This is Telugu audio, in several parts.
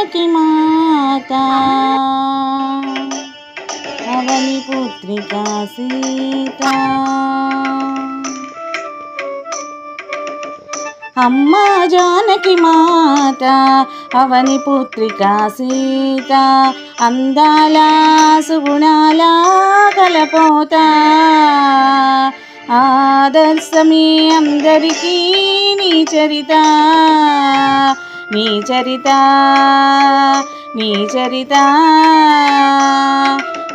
जानकी माता అవని పుత్రికా సీత అమ్మ జానకి మాత అవని పుత్రికా సీత అందాల సుగుణాల కలపోత ఆదర్శమే అందరికీ నీ చరిత నీ చరిత నీ చరిత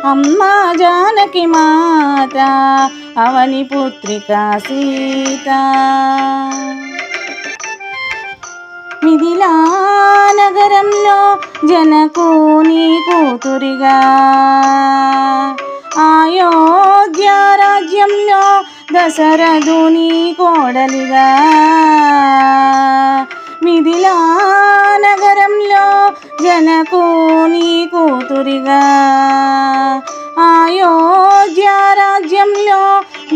అమ్మా జానకి మాత అవని పుత్రికా సీత మిథిలా నగరంలో జనకుని కూతురిగా అయోధ్య రాజ్యంలో దశరథుని కోడలిగా మిథిలా నగరంలో జనకుని కూతురిగా అయోధ్య రాజ్యంలో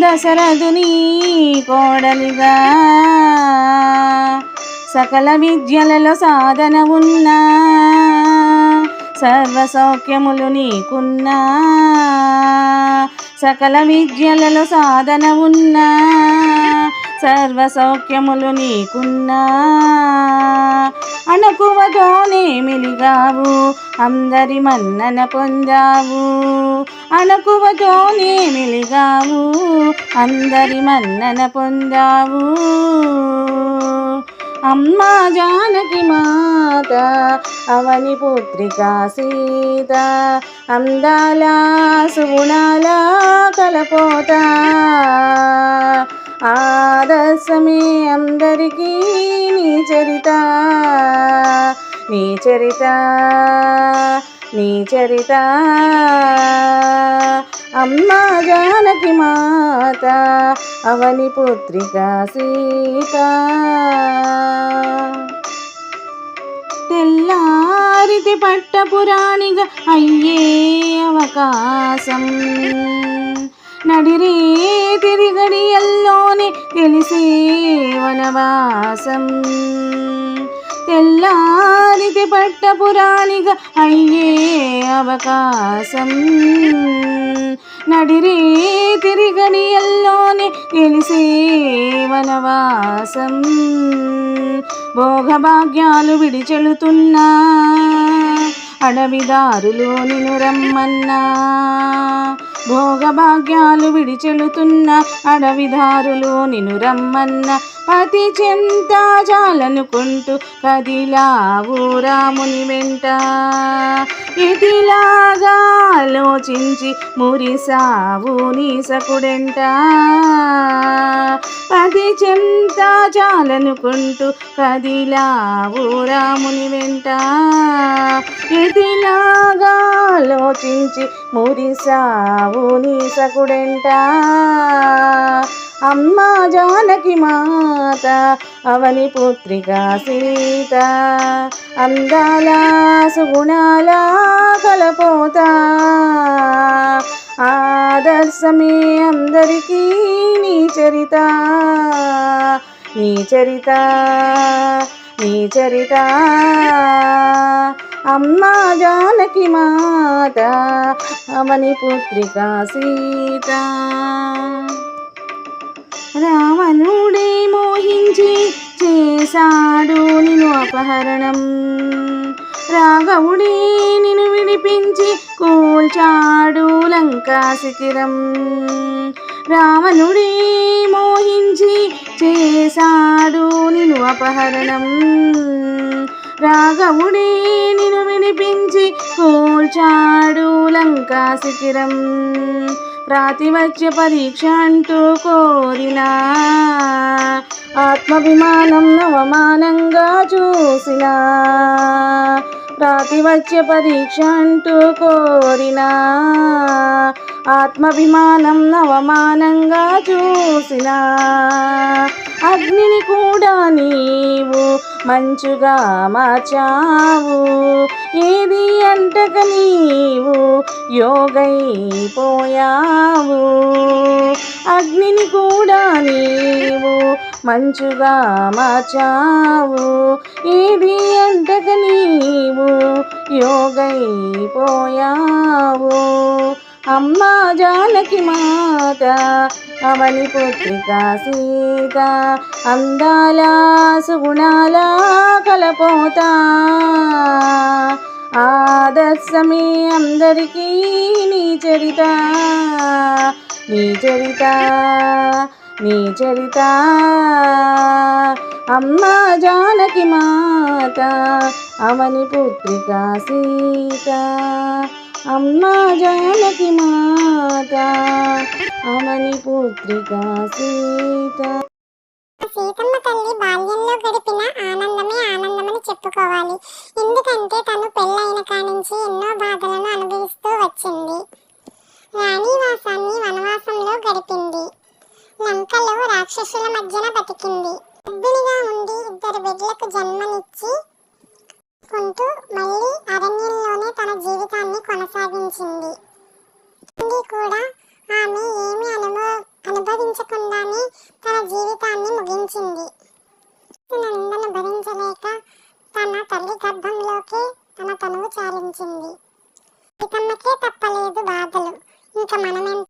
దశరథుని కోడలిగా సకల విద్యలలో సాధన ఉన్నా సర్వ సౌఖ్యములు నీకున్నా సకల విద్యలలో సాధన ఉన్నా సర్వ సౌఖ్యములు నీకున్నా అణకువతోనే మెలిగావు అందరి మన్నన పొందావు అణకువతోనే మెలిగావు అందరి మన్నన పొందావు అమ్మా జానకి మాత అవని పుత్రికా సీత అందాల సుగుణాల కలపోత ఆదర్శమే అందరికీ నీ చరిత నీ చరిత నీ చరిత అమ్మా జానకి మాత అవని పుత్రికా సీత తెల్లారితి పట్టపురాణిగా అయ్యే అవకాశం నడిరే తిరిగడియల్లోనే తెలిసే వనవాసం తెల్లారితి పట్టపురాణిగా అయ్యే అవకాశం నడిరే తిరిగడియల్లోనే తెలిసే వనవాసం భోగభాగ్యాలు విడిచెలుతున్నా అడవిదారులు నిన్ను రమ్మన్నా భోగభాగ్యాలు విడిచెలుతున్న అడవిదారులు నిన్ను రమ్మన్న పతి చెంత చాలనుకుంటూ కదిలావు రాముని వెంట ఇదిలాగా ఆలోచించి మురిసావు నీ సకుడెంట పతి చెంత చాలనుకుంటూ కదిలావు రాముని వెంట ఇదిలాగా ఆలోచించి మురిసావు నీ సకుడెంట అమ్మా జానకి మాత అవని పుత్రికా సీత అందాల సుగుణాల కలపోత ఆదర్శమే అందరికీ నీ చరిత నీ చరిత నీ చరిత అమ్మా జానకి మాత అవని పుత్రికా సీత రావణుడే మోహించి చేశాడు నిన్ను అపహరణం రాఘవుడే నిన్ను విడిపించి కూల్చాడు లంకా శిఖిరం రావణుడే మోహించి చేశాడు నిన్ను అపహరణం రాఘవుడే నిన్ను విడిపించి కూల్చాడు లంకా శిఖిరం ప్రాతివచ్య పరీక్ష అంటూ కోరినా ఆత్మాభిమానం అవమానంగా చూసిన ప్రాతివచ్య పరీక్ష అంటూ కోరినా ఆత్మాభిమానం అవమానంగా చూసిన అగ్నిని కూడా నీవు మంచుగా మార్చావు ఏది అంటక నీవు యోగైపోయావు అగ్నిని కూడా నీవు మంచుగా మార్చావు ఏది అంటక నీవు పోగైపోయావు. అమ్మా జానకి మాత అవని పుత్రిక సీత, అందాల సుగుణాల కలపోత, ఆదర్శమే అందరికీ నీ చరిత, నీ చరిత, నీ చరిత. అమ్మా జానకి మాత అవని పుత్రిక సీత, అమ్మా జానకి మాత అవని పుత్రిక సీత. సీతమ్మ తల్లి బాల్యంలో గడిపిన ఆనందమే ఆనందమని చెప్పుకోవాలి. ఎందుకంటే తను పెళ్ళైన కానించి ఎన్నో బాధలను అనుభవిస్తూ వచ్చింది. రాణివాసాన్ని వనవాసంలో గడిపింది. లంకలో రాక్షసుల మధ్యన బతికింది. గర్భిణిగా ఉండి 2 బిడ్డలకు జన్మనిచ్చి కుంటూ మళ్ళీ అరణ్యంలోనే తన జీవితాన్ని కొనసాగించింది. కూడా ఆమె ఏమీ అనుభవించకుండానే తన జీవితాన్ని ముగించింది. నిందను భరించలేక తన తల్లి గర్భంలోకే తన తనువు చాలించింది. సీతమ్మకే తప్పలేదు బాధలు. ఇంకా మనమెంత